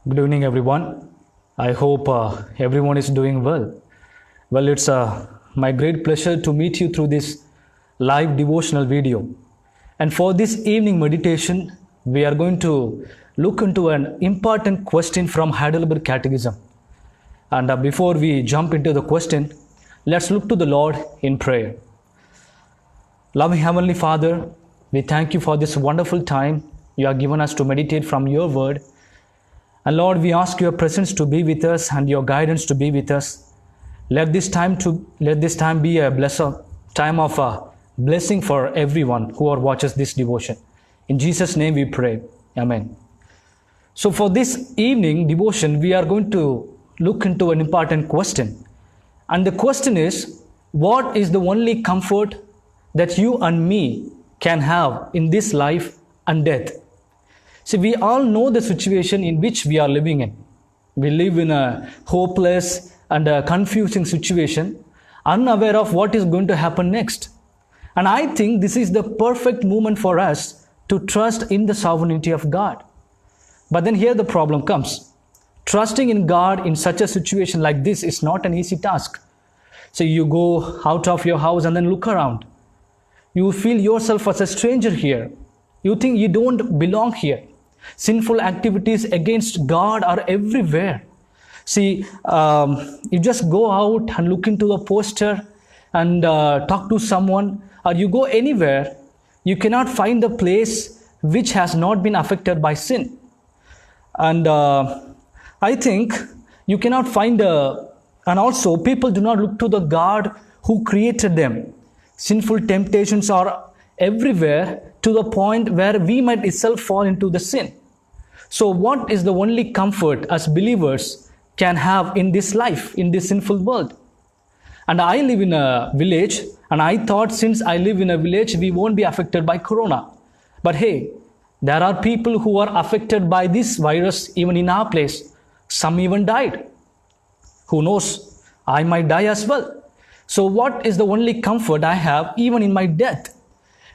Good evening, everyone. I hope everyone is doing well. Well, it's my great pleasure to meet you through this live devotional video. And for this evening meditation, we are going to look into an important question from Heidelberg Catechism. And before we jump into the question, let's look to the Lord in prayer. Loving Heavenly Father, we thank you for this wonderful time you have given us to meditate from your word. And Lord, we ask your presence to be with us and your guidance to be with us. Let this time be a time of blessing for everyone who watches this devotion. In Jesus' name we pray. Amen. So for this evening devotion, we are going to look into an important question. And the question is, what is the only comfort that you and me can have in this life and death? See, we all know the situation in which we are living in. We live in a hopeless and a confusing situation, unaware of what is going to happen next. And I think this is the perfect moment for us to trust in the sovereignty of God. But then here the problem comes. Trusting in God in such a situation like this is not an easy task. So you go out of your house and then look around. You feel yourself as a stranger here. You think you don't belong here. Sinful activities against God are everywhere. See, you just go out and look into a poster and talk to someone, or you go anywhere, you cannot find a place which has not been affected by sin. And I think you cannot find and also people do not look to the God who created them. Sinful temptations are everywhere to the point where we might itself fall into the sin. So what is the only comfort as believers can have in this life, in this sinful world? And I live in a village, and I thought since I live in a village, we won't be affected by corona. But hey, there are people who are affected by this virus even in our place. Some even died. Who knows? I might die as well. So what is the only comfort I have even in my death?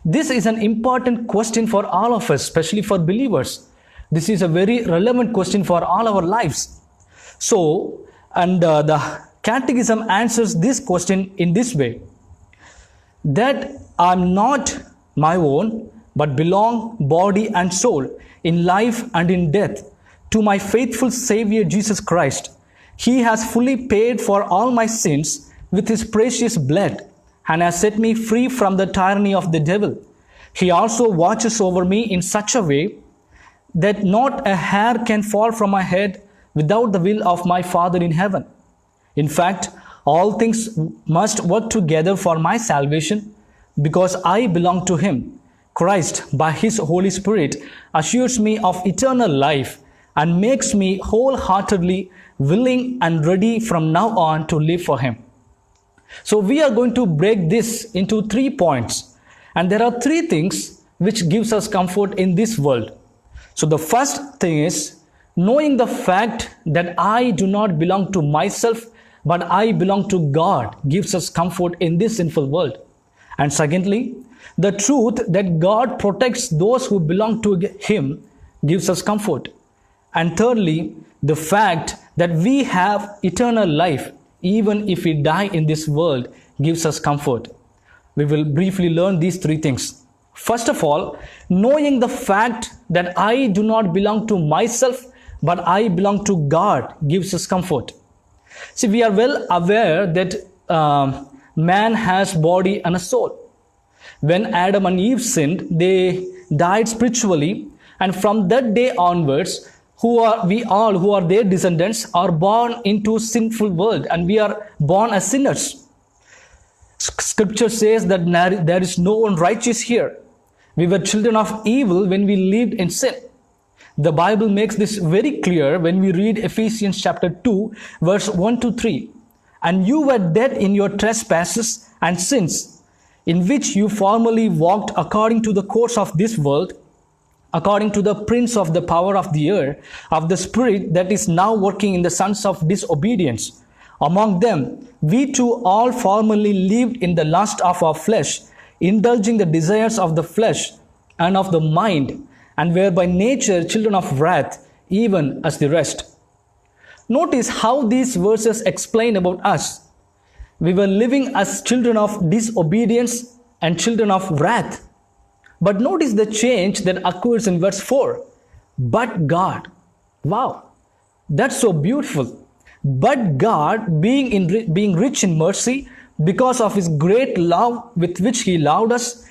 This is an important question for all of us, especially for believers. This is a very relevant question for all our lives. So, the Catechism answers this question in this way: that I am not my own, but belong body and soul, in life and in death, to my faithful Savior Jesus Christ. He has fully paid for all my sins with his precious blood and has set me free from the tyranny of the devil. He also watches over me in such a way that not a hair can fall from my head without the will of my Father in heaven. In fact, all things must work together for my salvation because I belong to him. Christ, by his Holy Spirit, assures me of eternal life and makes me wholeheartedly willing and ready from now on to live for him. So we are going to break this into 3 points. And there are 3 things which gives us comfort in this world. So the first thing is knowing the fact that I do not belong to myself, but I belong to God gives us comfort in this sinful world. And secondly, the truth that God protects those who belong to him gives us comfort. And thirdly, the fact that we have eternal life even if we die in this world gives us comfort. We will briefly learn these 3 things. First of all, knowing the fact that I do not belong to myself, but I belong to God gives us comfort. See, we are well aware that man has body and a soul. When Adam and Eve sinned, they died spiritually, and from that day onwards, we all who are their descendants are born into sinful world, and we are born as sinners. Scripture says that there is no one righteous here. We were children of evil when we lived in sin. The Bible makes this very clear when we read Ephesians chapter 2, verse 1 to 3. And you were dead in your trespasses and sins, in which you formerly walked according to the course of this world, according to the prince of the power of the air, of the spirit that is now working in the sons of disobedience. Among them, we too all formerly lived in the lust of our flesh, indulging the desires of the flesh and of the mind, and were by nature children of wrath, even as the rest. Notice how these verses explain about us. We were living as children of disobedience and children of wrath. But notice the change that occurs in verse 4. But God. Wow, that's so beautiful. But God, being rich in mercy, because of His great love with which He loved us,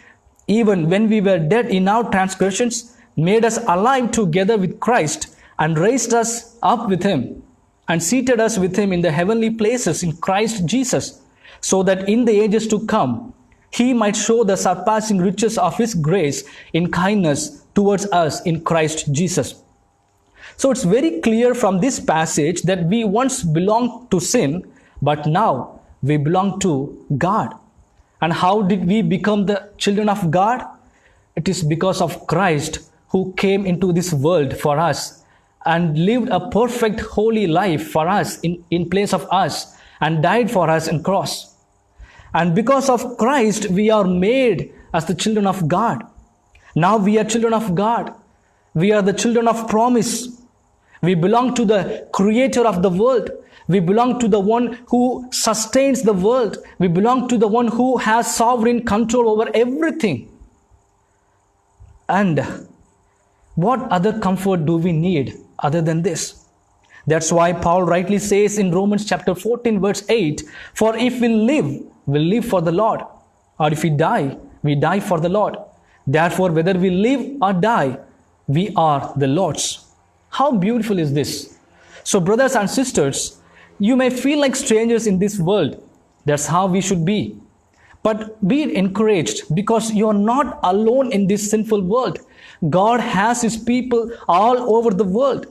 even when we were dead in our transgressions, made us alive together with Christ and raised us up with Him and seated us with Him in the heavenly places in Christ Jesus, so that in the ages to come, He might show the surpassing riches of His grace in kindness towards us in Christ Jesus. So it's very clear from this passage that we once belonged to sin, but now we belong to God. And how did we become the children of God? It is because of Christ, who came into this world for us and lived a perfect holy life for us in place of us and died for us on cross. And because of Christ, we are made as the children of God. Now we are children of God. We are the children of promise. We belong to the creator of the world. We belong to the one who sustains the world. We belong to the one who has sovereign control over everything. And what other comfort do we need other than this? That's why Paul rightly says in Romans chapter 14 verse 8, for if we live, we live for the Lord. Or if we die for the Lord. Therefore, whether we live or die, we are the Lord's. How beautiful is this? So brothers and sisters, you may feel like strangers in this world. That's how we should be. But be encouraged, because you are not alone in this sinful world. God has His people all over the world.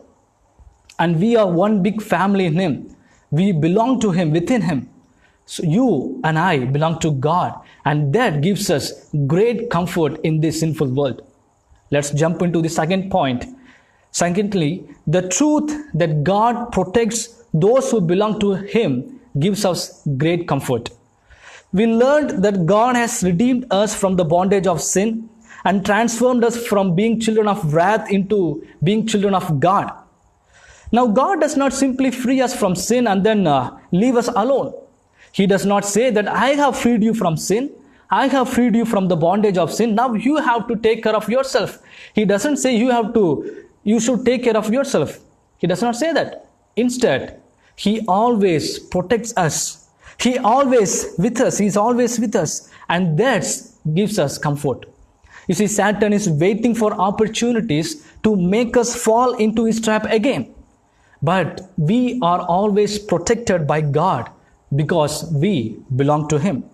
And we are one big family in Him. We belong to Him, within Him. So you and I belong to God. And that gives us great comfort in this sinful world. Let's jump into the second point. Secondly, the truth that God protects those who belong to Him gives us great comfort. We learned that God has redeemed us from the bondage of sin and transformed us from being children of wrath into being children of God. Now, God does not simply free us from sin and then leave us alone. He does not say that I have freed you from sin. I have freed you from the bondage of sin. Now you have to take care of yourself. He doesn't say you should take care of yourself. He does not say that. Instead, He always protects us. He always with us. He is always with us. And that gives us comfort. You see, Satan is waiting for opportunities to make us fall into his trap again. But we are always protected by God because we belong to Him.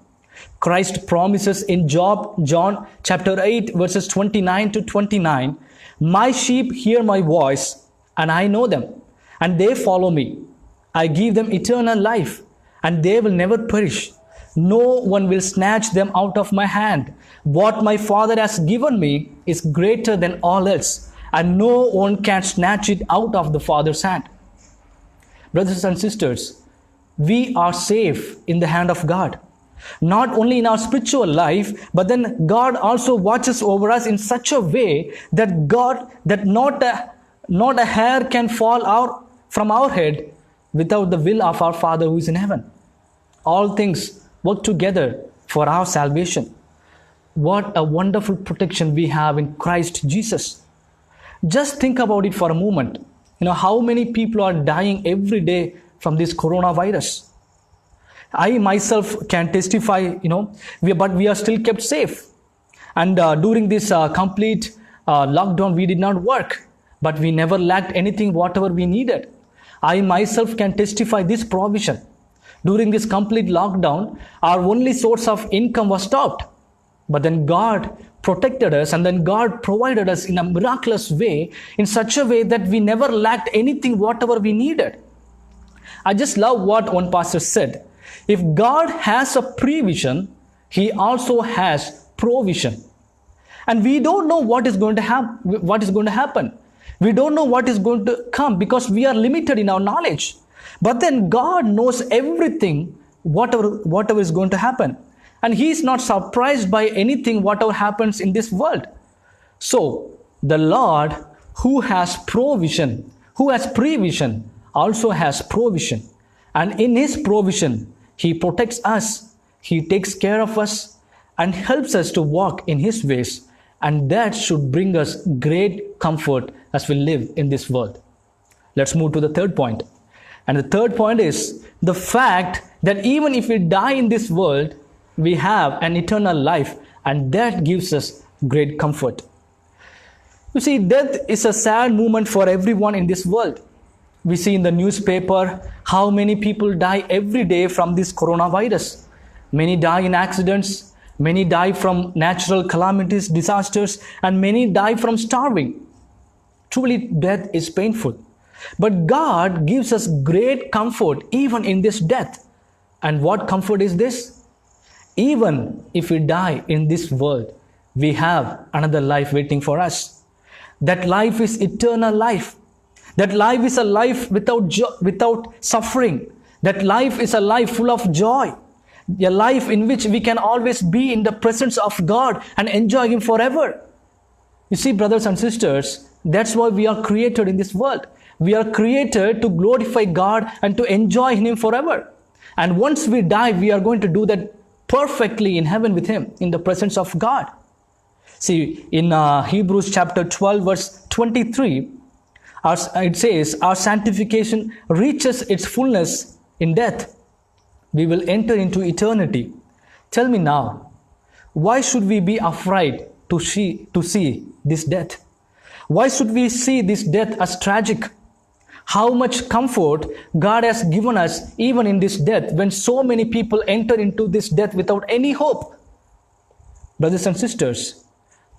Christ promises in John chapter 8 verses 29 to 29, my sheep hear my voice, and I know them, and they follow me. I give them eternal life, and they will never perish. No one will snatch them out of my hand. What my Father has given me is greater than all else, and no one can snatch it out of the Father's hand. Brothers and sisters, we are safe in the hand of God. Not only in our spiritual life, but then God also watches over us in such a way that not a hair can fall out from our head without the will of our Father who is in heaven. All things work together for our salvation. What a wonderful protection we have in Christ Jesus. Just think about it for a moment. How many people are dying every day from this coronavirus? I myself can testify, but we are still kept safe. And during this complete lockdown, we did not work, but we never lacked anything, whatever we needed. I myself can testify this provision. During this complete lockdown, our only source of income was stopped. But then God protected us, and then God provided us in a miraculous way, in such a way that we never lacked anything, whatever we needed. I just love what one pastor said. If God has a prevision, He also has provision. And we don't know what is going to happen. We don't know what is going to come because we are limited in our knowledge. But then God knows everything, whatever is going to happen. And He is not surprised by anything, whatever happens in this world. So, the Lord who has provision, who has prevision also has provision. And in his provision, he protects us, he takes care of us, and helps us to walk in his ways. And that should bring us great comfort as we live in this world. Let's move to the third point. And the third point is the fact that even if we die in this world, we have an eternal life, and that gives us great comfort. You see, death is a sad moment for everyone in this world. We see in the newspaper how many people die every day from this coronavirus. Many die in accidents, many die from natural calamities, disasters, and many die from starving. Truly, death is painful. But God gives us great comfort even in this death. And what comfort is this? Even if we die in this world, we have another life waiting for us. That life is eternal life. That life is a life without suffering. That life is a life full of joy. A life in which we can always be in the presence of God and enjoy Him forever. You see, brothers and sisters, that's why we are created in this world. We are created to glorify God and to enjoy Him forever. And once we die, we are going to do that perfectly in heaven with Him, in the presence of God. See, in Hebrews chapter 12, verse 23, it says, our sanctification reaches its fullness in death. We will enter into eternity. Tell me now, why should we be afraid to see this death? Why should we see this death as tragic? How much comfort God has given us even in this death, when so many people enter into this death without any hope. Brothers and sisters,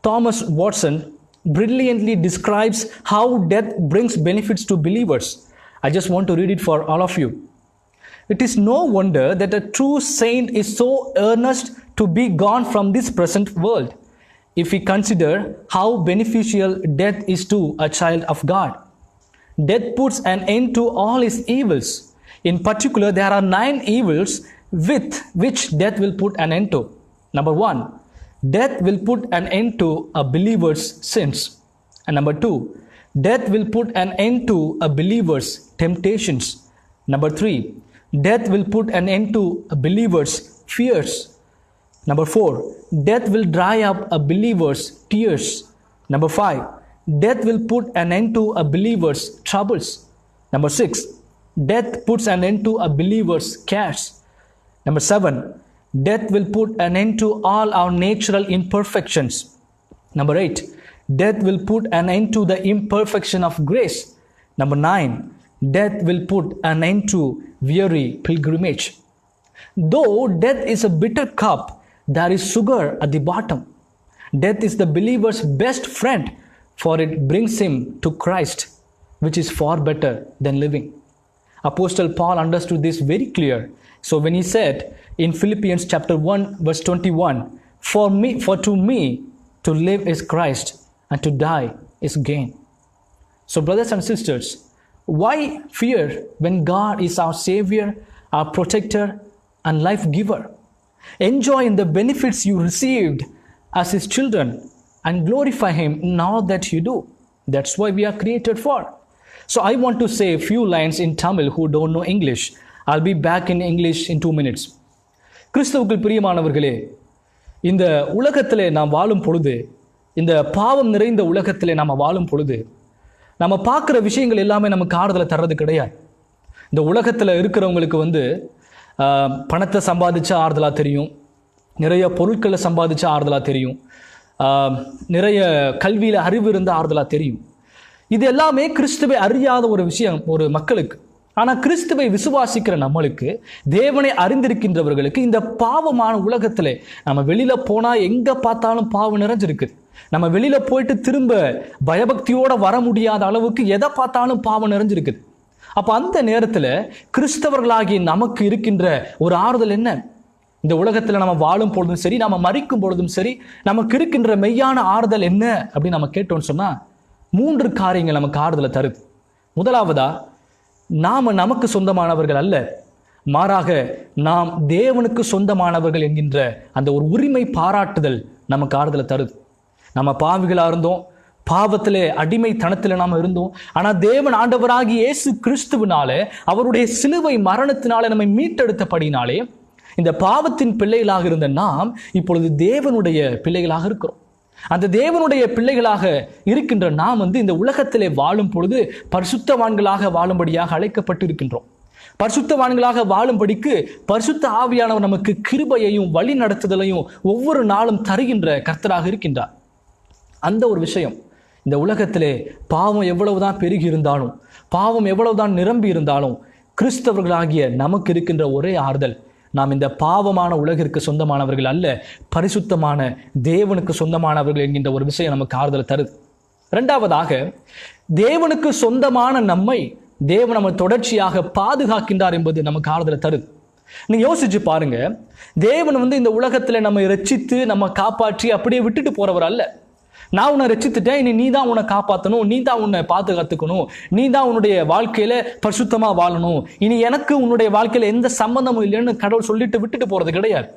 Thomas Watson brilliantly describes how death brings benefits to believers. I just want to read it for all of you. It is no wonder that a true saint is so earnest to be gone from this present world, if we consider how beneficial death is to a child of God. Death puts an end to all his evils. In particular, there are 9 evils with which death will put an end to. Number 1, death will put an end to a believer's sins. And number 2, death will put an end to a believer's temptations. Number 3, death will put an end to a believer's fears. Number 4, death will dry up a believer's tears. Number 5, death will put an end to a believer's troubles. Number 6, death puts an end to a believer's cares. Number 7, death will put an end to all our natural imperfections. Number 8, death will put an end to the imperfection of grace. Number 9, death will put an end to weary pilgrimage. Though death is a bitter cup, there is sugar at the bottom. Death is the believer's best friend, for it brings him to Christ, which is far better than living. Apostle Paul understood this very clear. So when he said in Philippians chapter 1 verse 21, for to me to live is Christ, and to die is gain. So brothers and sisters, why fear when God is our Savior, our protector and life giver? Enjoy in the benefits you received as His children and glorify Him in all that you do. That's why we are created for. So I want to say a few lines in Tamil who don't know English. I'll be back in English in 2 minutes. கிறிஸ்துவுக்குள் பிரியமானவர்களே, இந்த உலகத்திலே நாம் வாழும் பொழுது, இந்த பாவம் நிறைந்த உலகத்திலே நாம் வாழும் பொழுது, நம்ம பார்க்குற விஷயங்கள் எல்லாமே நமக்கு ஆறுதலை தர்றது கிடையாது. இந்த உலகத்தில் இருக்கிறவங்களுக்கு பணத்தை சம்பாதிச்சா ஆறுதலாக தெரியும், நிறைய பொருட்களை சம்பாதிச்சா ஆறுதலாக தெரியும், நிறைய கல்வியில் அறிவு இருந்த ஆறுதலாக தெரியும். இது எல்லாமே கிறிஸ்துவை அறியாத ஒரு விஷயம் ஒரு மக்களுக்கு. ஆனால் கிறிஸ்துவை விசுவாசிக்கிற நம்மளுக்கு, தேவனை அறிந்திருக்கின்றவர்களுக்கு, இந்த பாவமான உலகத்தில் நம்ம வெளியில் போனால் எங்கே பார்த்தாலும் பாவம் நிறைஞ்சிருக்குது. நம்ம வெளியில் போயிட்டு திரும்ப பயபக்தியோடு வர முடியாத அளவுக்கு எதை பார்த்தாலும் பாவம் நிறைஞ்சிருக்குது. அப்போ அந்த நேரத்தில் கிறிஸ்தவர்களாகி நமக்கு இருக்கின்ற ஒரு ஆறுதல் என்ன? இந்த உலகத்தில் நம்ம வாழும் பொழுதும் சரி, நம்ம மரிக்கும் பொழுதும் சரி, நமக்கு இருக்கின்ற மெய்யான ஆறுதல் என்ன அப்படின்னு நம்ம கேட்டோம்னு சொன்னால் 3 காரியங்கள் நமக்கு ஆறுதலை தருது. முதலாவதா, நாம் நமக்கு சொந்தமானவர்கள் அல்ல, மாறாக நாம் தேவனுக்கு சொந்தமானவர்கள் என்கின்ற அந்த ஒரு உரிமை பாராட்டுதல் நமக்கு ஆறுதலை தருது. நம்ம பாவிகளாக இருந்தோம், பாவத்திலே அடிமைத்தனத்தில் நாம் இருந்தோம். ஆனால் தேவன் ஆண்டவராகி இயேசு கிறிஸ்துவினாலே, அவருடைய சிலுவை மரணத்தினாலே நம்மை மீட்டெடுத்தபடினாலே, இந்த பாவத்தின் பிள்ளைகளாக இருந்த நாம் இப்பொழுது தேவனுடைய பிள்ளைகளாக இருக்கிறோம். அந்த தேவனுடைய பிள்ளைகளாக இருக்கின்ற நாம் இந்த உலகத்திலே வாழும் பொழுது பரிசுத்தவான்களாக வாழும்படியாக அழைக்கப்பட்டு இருக்கின்றோம். பரிசுத்தவான்களாக வாழும்படிக்கு பரிசுத்த ஆவியானவர் நமக்கு கிருபையையும் வழி நடத்துதலையும் ஒவ்வொரு நாளும் தருகின்ற கர்த்தராக இருக்கின்றார். அந்த ஒரு விஷயம், இந்த உலகத்திலே பாவம் எவ்வளவுதான் பெருகி இருந்தாலும், பாவம் எவ்வளவுதான் நிரம்பி இருந்தாலும், கிறிஸ்தவர்களாகிய நமக்கு இருக்கின்ற ஒரே ஆறுதல், நாம் இந்த பாவமான உலகிற்கு சொந்தமானவர்கள் அல்ல, பரிசுத்தமான தேவனுக்கு சொந்தமானவர்கள் என்கின்ற ஒரு விஷயம் நமக்கு ஆறுதல் தருது. இரண்டாவதாக, தேவனுக்கு சொந்தமான நம்மை தேவன் நம்ம தொடர்ச்சியாக பாதுகாக்கின்றார் என்பது நமக்கு ஆறுதல் தருது. நீங்க யோசிச்சு பாருங்க, தேவன் இந்த உலகத்துல நம்ம ரட்சித்து நம்ம காப்பாற்றி அப்படியே விட்டுட்டு போறவர் அல்ல. நான் உன்னை ரட்சித்துட்டேன், இனி நீ தான் உன்னை காப்பாற்றணும், நீ தான் உன்னை பாதுகாத்துக்கணும், நீ தான் உன்னுடைய வாழ்க்கையில பரிசுத்தமா வாழணும், இனி எனக்கு உன்னுடைய வாழ்க்கையில எந்த சம்பந்தமும் இல்லைன்னு கடவுள் சொல்லிட்டு விட்டுட்டு போறது கிடையாது.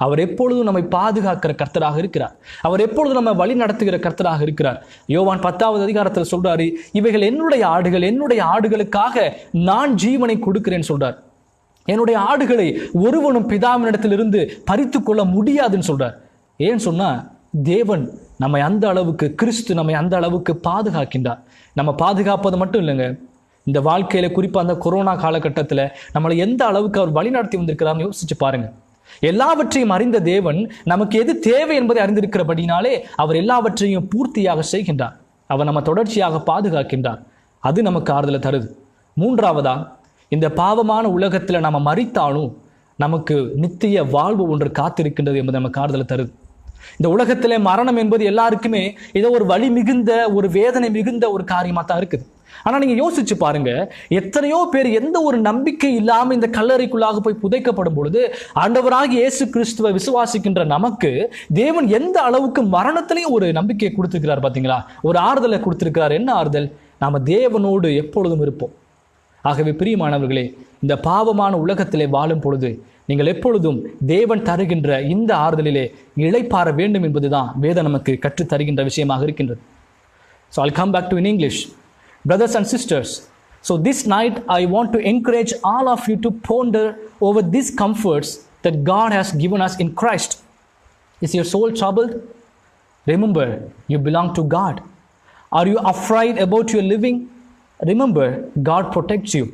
அவர் எப்பொழுதும் நம்மை பாதுகாக்கிற கர்த்தராக இருக்கிறார். அவர் எப்பொழுதும் நம்ம வழி நடத்துகிற கர்த்தராக இருக்கிறார். யோவான் 10வது அதிகாரத்தில் சொல்றாரு, இவைகள் என்னுடைய ஆடுகள், என்னுடைய ஆடுகளுக்காக நான் ஜீவனை கொடுக்கிறேன்னு சொல்றார். என்னுடைய ஆடுகளை ஒருவனும் பிதாவினிடத்திலிருந்து பறித்து கொள்ள முடியாதுன்னு சொல்றார். ஏன்னு சொன்னா, தேவன் நம்மை அந்த அளவுக்கு, கிறிஸ்து நம்மை அந்த அளவுக்கு பாதுகாக்கின்றார். நம்ம பாதுகாப்பது மட்டும் இல்லைங்க, இந்த வாழ்க்கையில குறிப்பா அந்த கொரோனா காலகட்டத்தில் நம்மளை எந்த அளவுக்கு அவர் வழி நடத்தி வந்திருக்கிறார்னு யோசிச்சு பாருங்க. எல்லாவற்றையும் அறிந்த தேவன் நமக்கு எது தேவை என்பதை அறிந்திருக்கிறபடினாலே அவர் எல்லாவற்றையும் பூர்த்தியாக செய்கின்றார். அவர் நம்ம தொடர்ச்சியாக பாதுகாக்கின்றார். அது நமக்கு ஆறுதலை தருது. மூன்றாவதா, இந்த பாவமான உலகத்துல நம்ம மரித்தாலும் நமக்கு நித்திய வாழ்வு ஒன்று காத்திருக்கின்றது என்பது நமக்கு ஆறுதலை தருது. இந்த உலகத்திலே மரணம் என்பது எல்லாருக்குமே ஏதோ ஒரு வலி மிகுந்த, ஒரு வேதனை மிகுந்த ஒரு காரியமா தான் இருக்குது. ஆனா நீங்க யோசிச்சு பாருங்க, எத்தனையோ பேர் எந்த ஒரு நம்பிக்கை இல்லாம இந்த கல்லறைக்குள்ளாக போய் புதைக்கப்படும் பொழுது, ஆண்டவராகிய இயேசு கிறிஸ்துவை விசுவாசிக்கின்ற நமக்கு தேவன் எந்த அளவுக்கு மரணத்திலையும் ஒரு நம்பிக்கையை கொடுத்திருக்கிறார் பாத்தீங்களா, ஒரு ஆறுதலை கொடுத்திருக்கிறார். என்ன ஆறுதல்? நாம தேவனோடு எப்பொழுதும் இருப்போம். ஆகவே பிரியமானவர்களே, இந்த பாவமான உலகத்திலே வாழும் பொழுது நீங்கள் எப்பொழுதும் தேவன் தருகின்ற இந்த ஆறுதலிலே இளைப்பாற வேண்டும் என்பதுதான் வேதம் நமக்கு கற்றுத் தருகின்ற விஷயமாக இருக்கின்றது. So I'll come back to in English. Brothers and sisters, so this night I want to encourage all of you to ponder over these comforts that God has given us in Christ. Is your soul troubled? Remember, you belong to God. Are you afraid about your living? Remember, God protects you.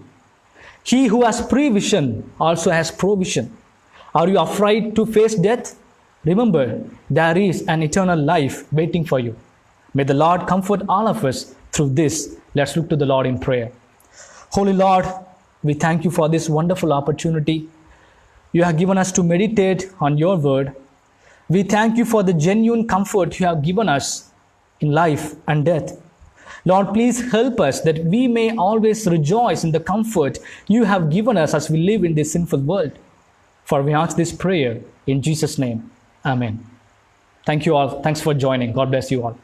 He who has prevision also has provision. Are you afraid to face death? Remember, there is an eternal life waiting for you. May the Lord comfort all of us through this. Let's look to the Lord in prayer. Holy Lord, we thank you for this wonderful opportunity you have given us to meditate on your word. We thank you for the genuine comfort you have given us in life and death. Lord, please help us that we may always rejoice in the comfort you have given us as we live in this sinful world. For we ask this prayer in Jesus' name. Amen. Thank you all. Thanks for joining. God bless you all.